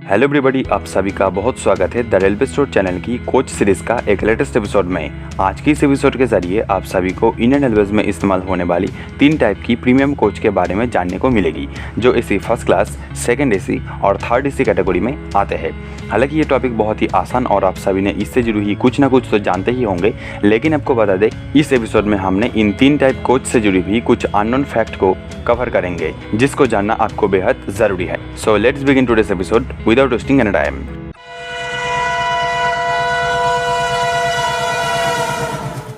Hello everybody, आप सभी का बहुत स्वागत है द रेलवे स्टोर चैनल की कोच सीरीज का एक लेटेस्ट एपिसोड में। आज की इस एपिसोड के जरिए आप सभी को इंडियन रेलवेज में इस्तेमाल होने वाली 3 टाइप की प्रीमियम कोच के बारे में जानने को मिलेगी, जो AC first class, second AC और थर्ड एसी कैटेगरी में आते हैं। हालांकि ये टॉपिक बहुत ही आसान और आप सभी ने इससे जुड़ी हुई कुछ ना कुछ तो जानते ही होंगे, लेकिन आपको बता दें इस एपिसोड में हमने इन 3 टाइप कोच से जुड़ी हुई कुछ अननोन फैक्ट को कवर करेंगे, जिसको जानना आपको बेहद जरूरी है। So let's begin today's episode without wasting any time।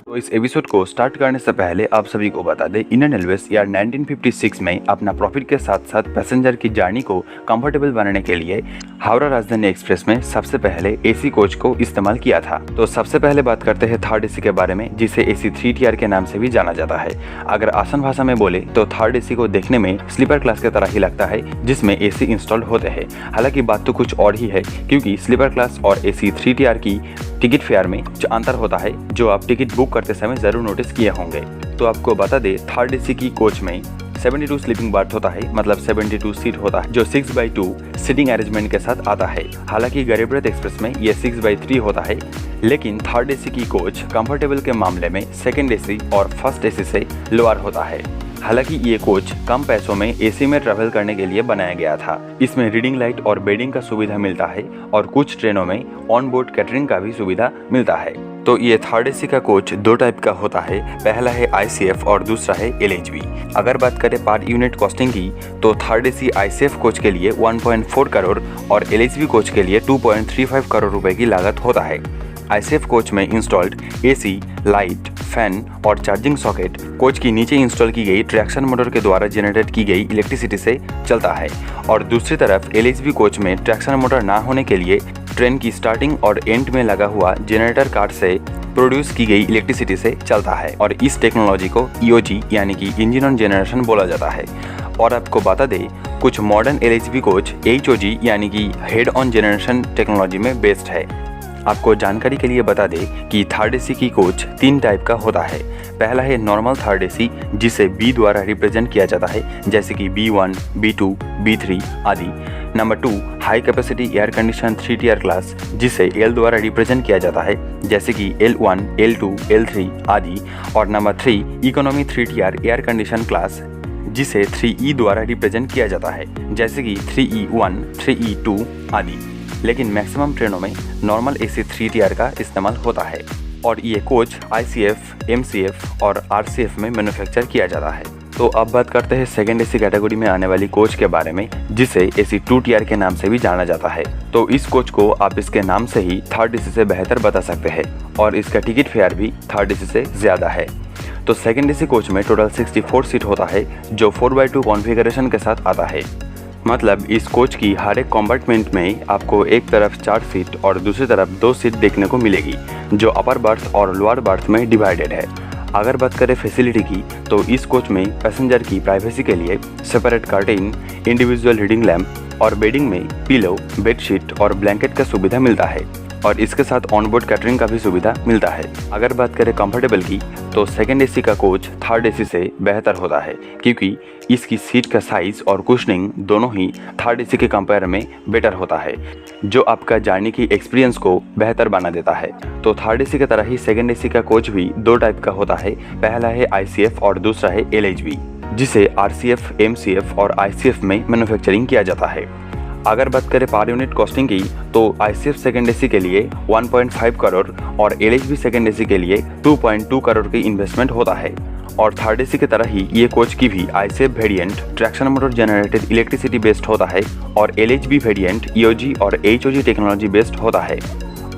तो इस एपिसोड को स्टार्ट करने से पहले आप सभी को बता दें, इंडियन रेलवेज ईयर 1956 में अपना प्रॉफिट के साथ साथ पैसेंजर की जर्नी को कंफर्टेबल बनाने के लिए हावड़ा राजधानी एक्सप्रेस में सबसे पहले एसी कोच को इस्तेमाल किया था। तो सबसे पहले बात करते हैं थर्ड एसी के बारे में, जिसे एसी 3 टीयर के नाम से भी जाना जाता है। अगर आसान भाषा में बोले तो थर्ड एसी को देखने में स्लीपर क्लास की तरह ही लगता है, जिसमें एसी इंस्टॉल्ड होते हैं। हालांकि बात तो कुछ और ही है, क्योंकि स्लीपर क्लास और एसी 3 टीयर की टिकट फेयर में जो अंतर होता है, जो आप टिकट बुक करते समय जरूर नोटिस किए होंगे। तो आपको बता दें, थर्ड एसी की कोच में 72 स्लीपिंग बर्थ होता है, मतलब 72 सीट होता है, जो 6/2 सीटिंग अरेंजमेंट के साथ आता है। हालांकि गरीब रथ एक्सप्रेस में ये 6/3 होता है, लेकिन थर्ड एसी की कोच कंफर्टेबल के मामले में सेकंड एसी और फर्स्ट एसी से लोअर होता है। हालांकि ये कोच कम पैसों में एसी में ट्रैवल करने के लिए बनाया गया था। इसमें रीडिंग लाइट और बेडिंग का सुविधा मिलता है और कुछ ट्रेनों में ऑन बोर्ड कैटरिंग का भी सुविधा मिलता है। तो ये थर्ड एसी का कोच 2 टाइप का होता है, पहला है आईसीएफ और दूसरा है एलएचबी। अगर बात करें पर यूनिट कॉस्टिंग की, तो थर्ड एसी आईसीएफ कोच के लिए 1.4 करोड़ और एलएचबी कोच के लिए 2.35 करोड़ रुपए की लागत होता है। आईसीएफ कोच में इंस्टॉल्ड एसी, लाइट, फैन और चार्जिंग सॉकेट कोच की नीचे इंस्टॉल की गई ट्रैक्शन मोटर के द्वारा जनरेट की गई इलेक्ट्रिसिटी से चलता है, और दूसरी तरफ एलएचबी कोच में ट्रैक्शन मोटर ना होने के लिए ट्रेन की स्टार्टिंग और एंड में लगा हुआ जनरेटर कार्ड से प्रोड्यूस की गई इलेक्ट्रिसिटी से चलता है, और इस टेक्नोलॉजी को ईओजी यानी कि इंजन ऑन जनरेशन बोला जाता है। और आपको बता दें, कुछ मॉडर्न एलएचबी कोच एचओजी यानी कि हेड ऑन जनरेशन टेक्नोलॉजी में बेस्ड है। आपको जानकारी के लिए बता दें कि थर्ड एसी की कोच 3 टाइप का होता है। पहला है नॉर्मल थर्ड एसी, जिसे बी द्वारा रिप्रेजेंट किया जाता है, जैसे कि B1, B2, B3 आदि। Number 2 high capacity air condition 3 tier class, जिसे एल द्वारा रिप्रेजेंट किया जाता है, जैसे कि L1, L2, L3 आदि। और number 3 economy 3 tier air condition class, जिसे 3E द्वारा रिप्रेजेंट किया जाता है, जैसे कि 3E1, 3E2 आदि। लेकिन मैक्सिमम ट्रेनों में नॉर्मल एसी 3 टीयर का इस्तेमाल होता है, और ये कोच आईसीएफ, एमसीएफ और आरसीएफ में मैन्युफैक्चर किया जाता है। तो अब बात करते हैं सेकंड एसी कैटेगरी में आने वाली कोच के बारे में, जिसे एसी 2 टीयर के नाम से भी जाना जाता है। तो इस कोच को आप इसके नाम से ही थर्ड एसी से बेहतर बता सकते हैं, और इसका टिकट फेयर भी थर्ड एसी से ज्यादा है। तो सेकंड एसी कोच में टोटल 64 सीट होता है, जो 4/2 कॉन्फ़िगरेशन के साथ आता है। मतलब इस कोच की हर एक कंपार्टमेंट में आपको एक तरफ 4 सीट और दूसरी तरफ 2 सीट देखने को मिलेगी, जो अपर बर्थ और लोअर बर्थ में डिवाइडेड है। अगर बात करें फैसिलिटी की, तो इस कोच में पैसेंजर की प्राइवेसी के लिए separate curtain, individual reading lamp और बेडिंग में पिलो, बेडशीट और ब्लैंकेट का सुविधा मिलता है, और इसके साथ ऑनबोर्ड कैटरिंग का भी सुविधा मिलता है। अगर बात करें कंफर्टेबल की, तो सेकंड एसी का कोच थर्ड एसी से बेहतर होता है, क्योंकि इसकी सीट का साइज और कुशनिंग दोनों ही थर्ड एसी के कंपेयर में बेटर होता है, जो आपका जर्नी की एक्सपीरियंस को बेहतर बना देता है। तो थर्ड एसी की तरह ही सेकंड एसी का कोच भी 2 टाइप का होता है, पहला है आईसीएफ और दूसरा है एलएचबी, जिसे आरसीएफ, एमसीएफ और आईसीएफ में मैन्युफैक्चरिंग किया जाता है। अगर बात करें पर यूनिट कॉस्टिंग की, तो आईसीएफ सेकंड एसी के लिए 1.5 करोड़ और एलएचबी सेकंड एसी के लिए 2.2 करोड़ की इन्वेस्टमेंट होता है। और थर्ड एसी की तरह ही ये कोच की भी ICF variant traction motor generated electricity based होता है, और एलएचबी वेरिएंट ईओजी और एचओजी टेक्नोलॉजी बेस्ड होता है,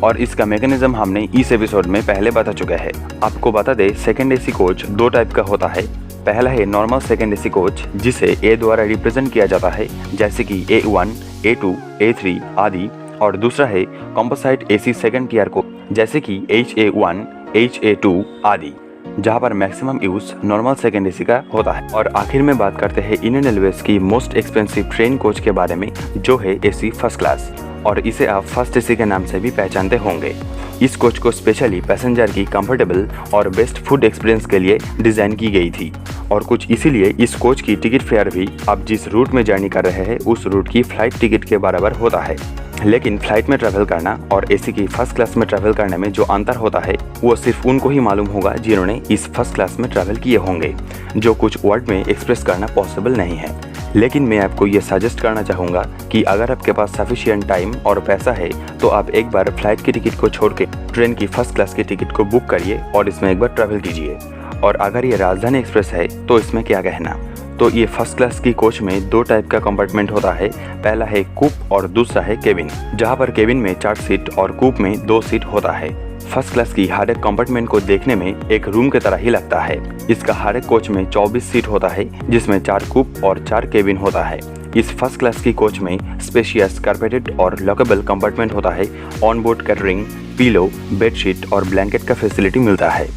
और इसका मैकेनिज्म हमने इस एपिसोड में पहले बता चुके हैं। आपको बता दें, सेकंड एसी कोच 2 टाइप का होता है। पहला है नॉर्मल सेकंड एसी कोच, जिसे ए द्वारा रिप्रेजेंट किया जाता है, जैसे कि A1, A2, A3 आदि। और दूसरा है कॉम्पोसाइट एसी सेकंड टीयर कोच, जैसे कि HA1, HA2 आदि, जहां पर maximum use normal second AC का होता है। और आखिर में बात करते हैं इंडियन रेलवेज की मोस्ट एक्सपेंसिव ट्रेन कोच के बारे में, जो है एसी फर्स्ट क्लास, और इसे आप फर्स्ट एसी के नाम से भी पहचानते होंगे। इस कोच को स्पेशली पैसेंजर की कंफर्टेबल और बेस्ट फूड एक्सपीरियंस के लिए डिज़ाइन की गई थी और कुछ इसीलिए इस कोच की टिकट फेयर भी आप जिस रूट में जर्नी कर रहे हैं उस रूट की फ्लाइट टिकट के बराबर होता है। लेकिन फ्लाइट में ट्रैवल करना और एसी की फर्स्ट क्लास में ट्रैवल करने में जो अंतर होता है वो सिर्फ उनको ही मालूम होगा जिन्होंने इस फर्स्ट क्लास में ट्रैवल किए होंगे, जो कुछ वर्ड में एक्सप्रेस करना पॉसिबल नहीं है। लेकिन मैं आपको ये सजेस्ट करना चाहूँगा कि अगर आपके पास सफिशिएंट टाइम और पैसा है तो आप एक बार फ्लाइट की टिकट को छोड़ के ट्रेन की फर्स्ट क्लास की टिकट को बुक करिए और इसमें एक बार ट्रैवल कीजिए। और अगर ये राजधानी एक्सप्रेस है तो इसमें क्या कहना। तो ये फर्स्ट क्लास की कोच में 2 टाइप का कंपार्टमेंट होता है। पहला है कूप और दूसरा है केबिन, जहाँ पर केबिन में 4 सीट और कूप में 2 सीट होता है। फर्स्ट क्लास की हर एक कंपार्टमेंट को देखने में एक रूम की तरह ही लगता है। इसका हर एक कोच में 24 सीट होता है जिसमें 4 कूप और 4 केबिन होता है। इस फर्स्ट क्लास की कोच में स्पेशियस कार्पेटेड और लॉकेबल कंपार्टमेंट होता है। On board catering, pillow, bedsheet और ब्लैंकेट का फैसिलिटी मिलता है।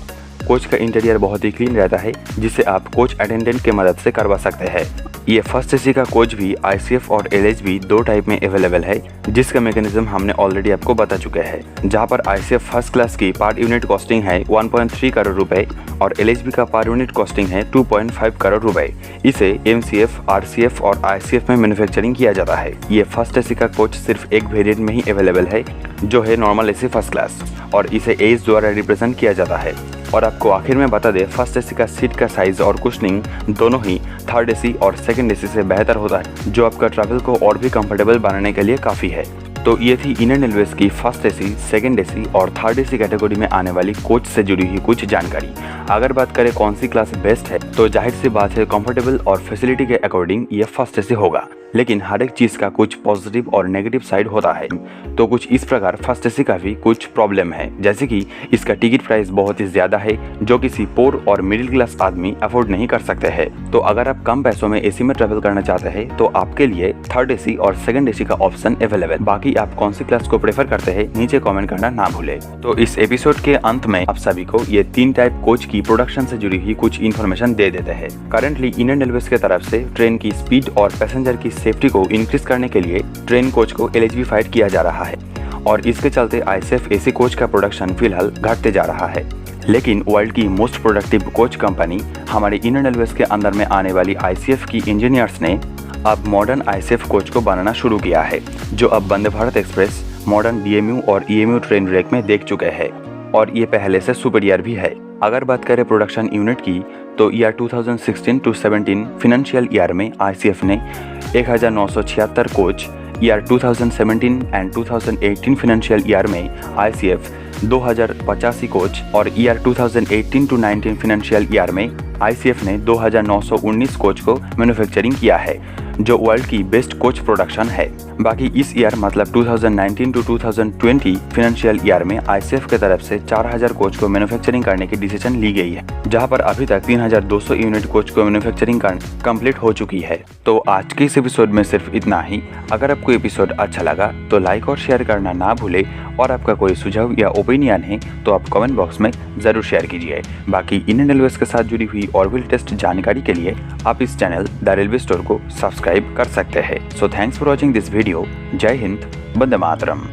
कोच का इंटीरियर बहुत ही क्लीन रहता है जिसे आप कोच अटेंडेंट की मदद से करवा सकते हैं। ये फर्स्ट एसी का कोच भी ICF और LHB 2 टाइप में अवेलेबल है, जिसका मैकेनिज्म हमने ऑलरेडी आपको बता चुके हैं। जहां पर ICF फर्स्ट क्लास की पर यूनिट कॉस्टिंग है 1.3 करोड़ रुपए और LHB का पर यूनिट कॉस्टिंग है 2.5 करोड़ रुपए। इसे MCF, RCF और ICF में मैन्युफैक्चरिंग किया जाता है। ये फर्स्ट एसी का कोच सिर्फ एक वेरिएंट में ही अवेलेबल है जो है नॉर्मल एसी फर्स्ट क्लास और इसे एज द्वारा रिप्रेजेंट किया जाता है। और आपको आखिर में बता दें, फर्स्ट एसी का सीट का साइज और कुशनिंग दोनों ही थर्ड एसी और सेकंड एसी से बेहतर होता है, जो आपका ट्रैवल को और भी कंफर्टेबल बनाने के लिए काफ़ी है। तो ये थी इंडियन रेलवेज की फर्स्ट एसी, सेकंड एसी और थर्ड एसी कैटेगरी में आने वाली कोच से जुड़ी हुई कुछ जानकारी। अगर बात करें कौन सी क्लास बेस्ट है तो जाहिर सी बात है कंफर्टेबल और फैसिलिटी के अकॉर्डिंग ये फर्स्ट एसी होगा। लेकिन हर एक चीज़ का कुछ पॉजिटिव और नेगेटिव साइड होता है। तो कुछ इस प्रकार फर्स्ट एसी का भी कुछ प्रॉब्लम है, जैसे कि इसका टिकट प्राइस बहुत ही ज़्यादा है जो किसी पोर और मिडिल क्लास आदमी अफोर्ड नहीं कर सकते हैं। तो अगर आप कम पैसों में एसी में ट्रेवल करना चाहते हैं तो आपके लिए थर्ड एसी और सेकंड एसी का ऑप्शन अवेलेबल। बाकी आप कौन सी क्लास को प्रेफर करते हैं नीचे कमेंट करना ना भूले। तो इस एपिसोड के अंत में आप सभी को ये 3 टाइप कोच की प्रोडक्शन से जुड़ी हुई कुछ इन्फॉर्मेशन दे देते हैं। करंटली इंडियन रेलवेज की तरफ से ट्रेन की स्पीड और पैसेंजर की सेफ्टी को इंक्रीज करने के लिए ट्रेन कोच को LHB किया जा रहा है और इसके चलते ICF एसी कोच का प्रोडक्शन फिलहाल घटते जा रहा है। लेकिन वर्ल्ड की मोस्ट प्रोडक्टिव कोच कंपनी हमारे इंडियन रेलवेज के अंदर में आने वाली ICF की इंजीनियर्स ने अब मॉडर्न ICF कोच को बनाना शुरू किया है, जो अब Vande Bharat express, modern DMU और EMU ट्रेन रैक में देख चुके हैं और ये पहले से सुपीरियर भी है। अगर बात करें प्रोडक्शन यूनिट की तो ईयर 2016 टू 17 फाइनेंशियल ईयर में ICF ने 1976 coach, year 2017 and 2018 financial year में ICF 2085 कोच और ईयर 2018 टू 19 फाइनेंशियल ईयर में ICF ने 2919 कोच को मैन्युफैक्चरिंग किया है, जो वर्ल्ड की बेस्ट कोच प्रोडक्शन है। बाकी इस ईयर मतलब 2019 टू 2020 फाइनेंशियल ईयर में ICF की तरफ से 4000 कोच को मैन्युफैक्चरिंग करने की डिसीजन ली गई है, जहां पर अभी तक 3200 यूनिट कोच को मैन्युफैक्चरिंग कंप्लीट हो चुकी है। तो आज के इस एपिसोड में सिर्फ इतना ही। अगर आपको एपिसोड अच्छा लगा तो लाइक और शेयर करना ना भूले और आपका कोई सुझाव या ओपिनियन है तो आप कमेंट बॉक्स में जरूर शेयर कीजिए। बाकी इंडियन रेलवेज के साथ जुड़ी हुई और भी लेटेस्ट जानकारी के लिए आप इस चैनल द रेलवे स्टोर को सब्सक्राइब कर सकते हैं। So thanks for watching this video. जय हिंद, वंदे मातरम।